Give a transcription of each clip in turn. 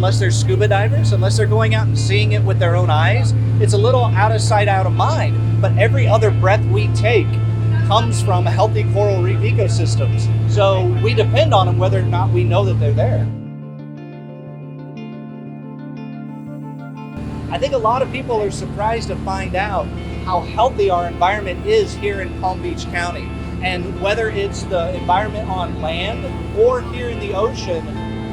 unless they're scuba divers, unless they're going out and seeing it with their own eyes. It's a little out of sight, out of mind, but every other breath we take comes from healthy coral reef ecosystems. So we depend on them whether or not we know that they're there. I think a lot of people are surprised to find out how healthy our environment is here in Palm Beach County. And whether it's the environment on land or here in the ocean,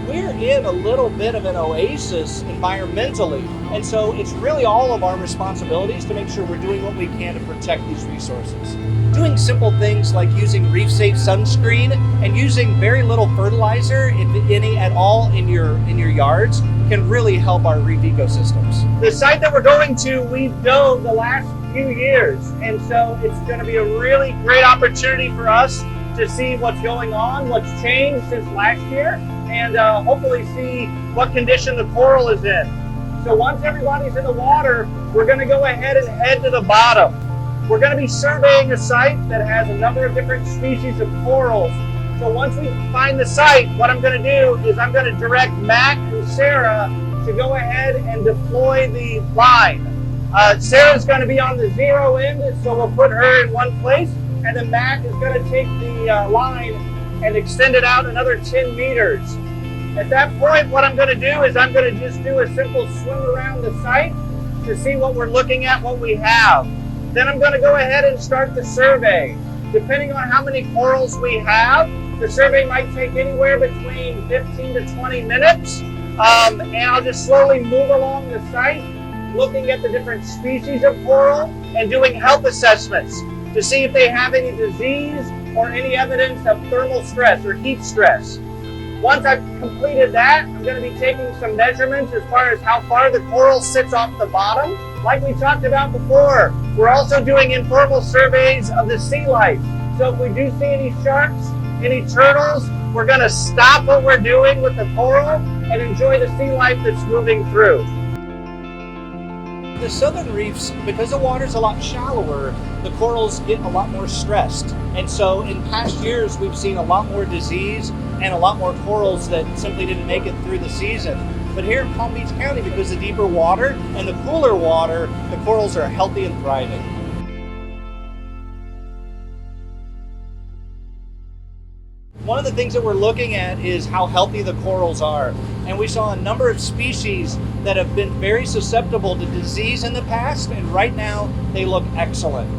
we're in a little bit of an oasis environmentally. And so it's really all of our responsibilities to make sure we're doing what we can to protect these resources. Doing simple things like using reef-safe sunscreen and using very little fertilizer, if any at all, in your yards can really help our reef ecosystems. The site that we're going to, we've dove the last few years, and so it's going to be a really great opportunity for us to see what's going on, what's changed since last year, and hopefully see what condition the coral is in. So once everybody's in the water, we're going to go ahead and head to the bottom. We're going to be surveying a site that has a number of different species of corals. So once we find the site, what I'm going to do is I'm going to direct Matt and Sarah to go ahead and deploy the line. Sarah's going to be on the zero end, so we'll put her in one place, and then Matt is going to take the line and extend it out another 10 meters. At that point, what I'm going to do is I'm going to just do a simple swim around the site to see what we're looking at, what we have. Then I'm going to go ahead and start the survey. Depending on how many corals we have, the survey might take anywhere between 15 to 20 minutes. And I'll just slowly move along the site, looking at the different species of coral and doing health assessments to see if they have any disease or any evidence of thermal stress or heat stress. Once I've completed that, I'm going to be taking some measurements as far as how far the coral sits off the bottom. Like we talked about before, we're also doing informal surveys of the sea life. So if we do see any sharks, any turtles, we're going to stop what we're doing with the coral and enjoy the sea life that's moving through. The southern reefs, because the water's a lot shallower, the corals get a lot more stressed. And so in past years, we've seen a lot more disease and a lot more corals that simply didn't make it through the season. But here in Palm Beach County, because the deeper water and the cooler water, the corals are healthy and thriving. One of the things that we're looking at is how healthy the corals are. And we saw a number of species that have been very susceptible to disease in the past, and right now they look excellent.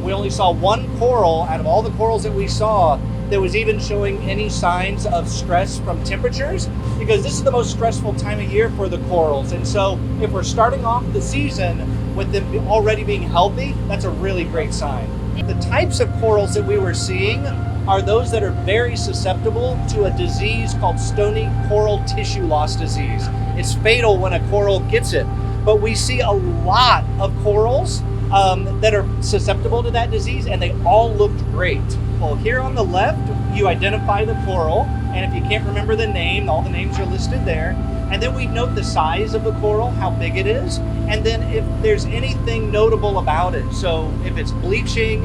We only saw one coral out of all the corals that we saw that was even showing any signs of stress from temperatures, because this is the most stressful time of year for the corals. And so if we're starting off the season with them already being healthy, that's a really great sign. The types of corals that we were seeing are those that are very susceptible to a disease called stony coral tissue loss disease. It's fatal when a coral gets it, but we see a lot of corals that are susceptible to that disease, and they all looked great. Well, here on the left, you identify the coral, and if you can't remember the name, all the names are listed there. And then we note the size of the coral, how big it is, and then if there's anything notable about it. So if it's bleaching,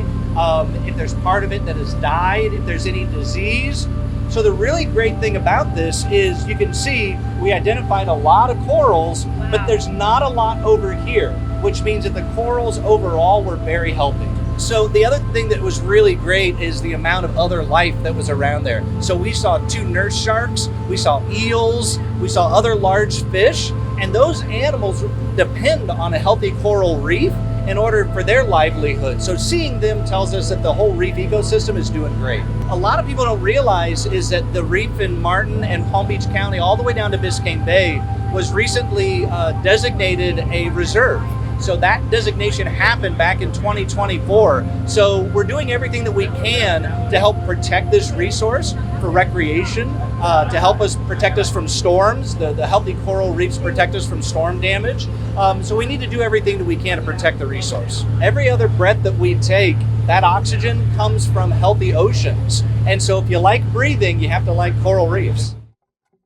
if there's part of it that has died, if there's any disease. So the really great thing about this is you can see we identified a lot of corals, but there's not a lot over here, which means that the corals overall were very healthy. So the other thing that was really great is the amount of other life that was around there. So we saw 2 nurse sharks, we saw eels, we saw other large fish, and those animals depend on a healthy coral reef in order for their livelihood. So seeing them tells us that the whole reef ecosystem is doing great. A lot of people don't realize is that the reef in Martin and Palm Beach County, all the way down to Biscayne Bay, was recently designated a reserve. So that designation happened back in 2024. So we're doing everything that we can to help protect this resource for recreation, to help us protect us from storms. The healthy coral reefs protect us from storm damage. So we need to do everything that we can to protect the resource. Every other breath that we take, that oxygen comes from healthy oceans. And so if you like breathing, you have to like coral reefs.